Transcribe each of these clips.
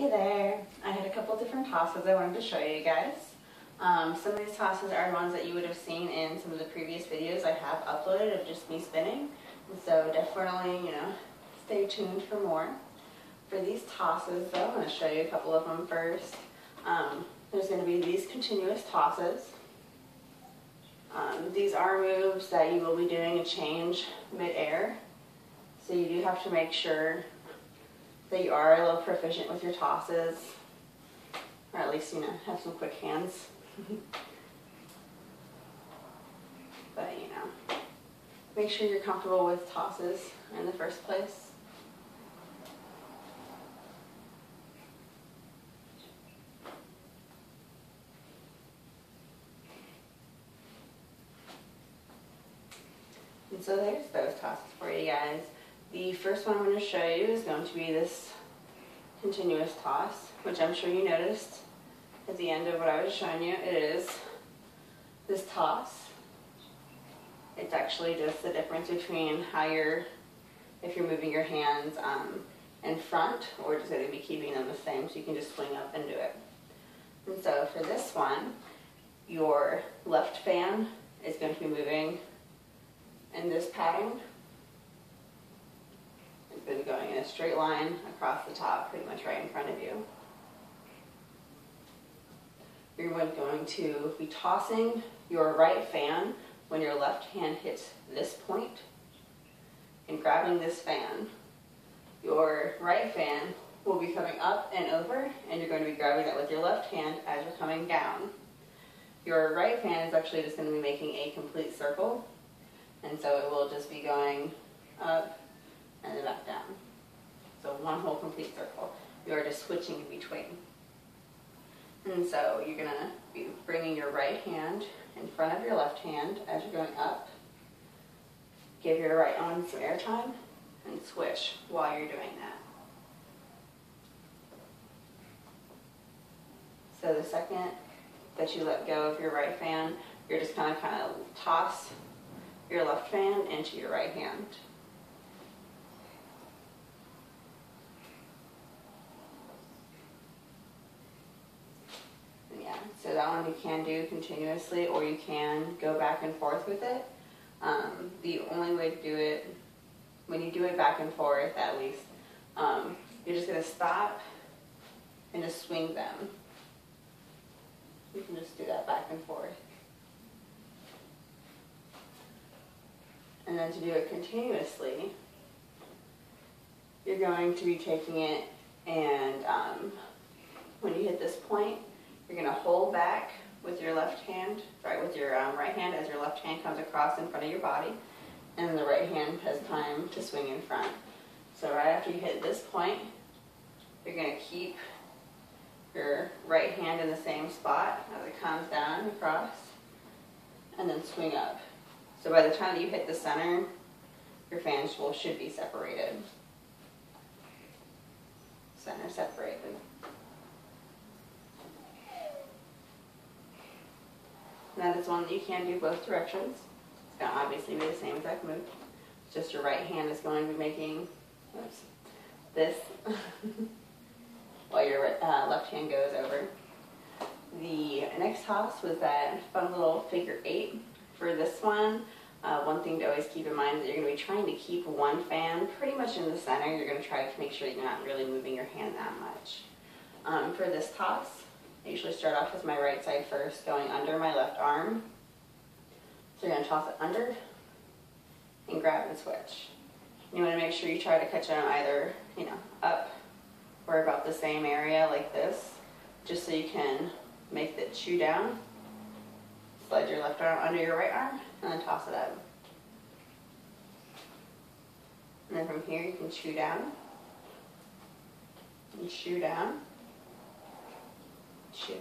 Hey there! I had a couple different tosses I wanted to show you guys. Some of these tosses are ones that you would have seen in some of the previous videos I have uploaded of just me spinning. And so definitely, stay tuned for more. For these tosses though, I'm going to show you a couple of them first. There's going to be these continuous tosses. These are moves that you will be doing a change mid-air. So you do have to make sure that you are a little proficient with your tosses, or at least, have some quick hands. But, make sure you're comfortable with tosses in the first place. And so there's those tosses for you guys. The first one I'm going to show you is going to be this continuous toss, which I'm sure you noticed at the end of what I was showing you. It is this toss. It's actually just the difference between if you're moving your hands in front, or just going to be keeping them the same, so you can just swing up and do it. And so for this one, your left fan is going to be moving in this pattern. It's been going in a straight line across the top, pretty much right in front of you. You're going to be tossing your right fan when your left hand hits this point, and grabbing this fan. Your right fan will be coming up and over, and you're going to be grabbing that with your left hand as you're coming down. Your right fan is actually just going to be making a complete circle, and so it will just be going up and then back down. So one whole complete circle. You are just switching in between. And so you're going to be bringing your right hand in front of your left hand as you're going up. Give your right arm some air time and switch while you're doing that. So the second that you let go of your right fan, you're just kind of toss your left fan into your right hand. So that one you can do continuously, or you can go back and forth with it. The only way to do it, when you do it back and forth at least, you're just going to stop and just swing them. You can just do that back and forth. And then to do it continuously, you're going to be taking it and when you hit this point, you're going to hold back with your right hand as your left hand comes across in front of your body, and then the right hand has time to swing in front. So right after you hit this point, you're going to keep your right hand in the same spot as it comes down across, and then swing up. So by the time that you hit the center, your fans should be separated. Center separated. And that is one that you can do both directions. It's going to obviously be the same exact move. It's just your right hand is going to be making this while your left hand goes over. The next toss was that fun little figure 8. For this one, one thing to always keep in mind is that you're going to be trying to keep one fan pretty much in the center. You're going to try to make sure that you're not really moving your hand that much. For this toss, I usually start off with my right side first, going under my left arm. So you're going to toss it under and grab and switch. You want to make sure you try to catch them either, up or about the same area like this, just so you can make the chuu down. Slide your left arm under your right arm and then toss it up. And then from here you can chuu down and chuu down. Chuu.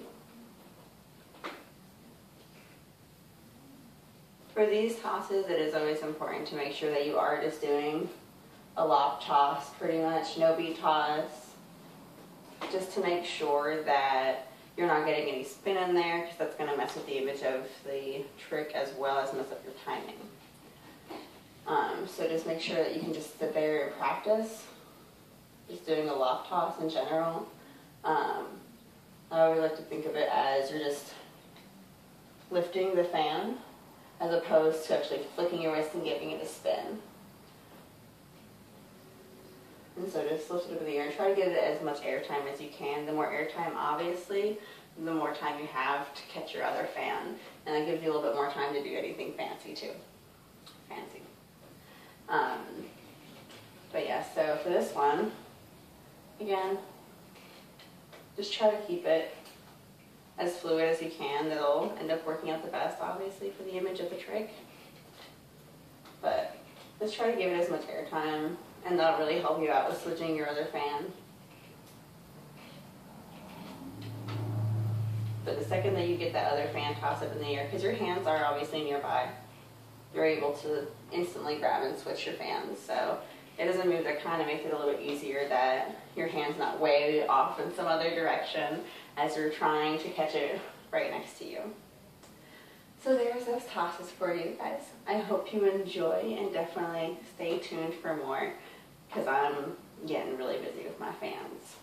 For these tosses, it is always important to make sure that you are just doing a lock toss, pretty much, no beat toss, just to make sure that you're not getting any spin in there, because that's going to mess with the image of the trick as well as mess up your timing. So just make sure that you can just sit there and practice, just doing a lock toss in general. I always like to think of it as you're just lifting the fan as opposed to actually flicking your wrist and giving it a spin. And so just lift it up in the air and try to give it as much air time as you can. The more air time, obviously, the more time you have to catch your other fan. And that gives you a little bit more time to do anything fancy too. Fancy. But yeah, so for this one, again, just try to keep it as fluid as you can. That'll end up working out the best, obviously, for the image of the trick. But just try to give it as much air time, and that'll really help you out with switching your other fan. But the second that you get that other fan, toss up in the air, because your hands are obviously nearby, you're able to instantly grab and switch your fans. So it is a move that kind of makes it a little bit easier that your hand's not way off in some other direction as you're trying to catch it right next to you. So there's those tosses for you guys. I hope you enjoy, and definitely stay tuned for more because I'm getting really busy with my fans.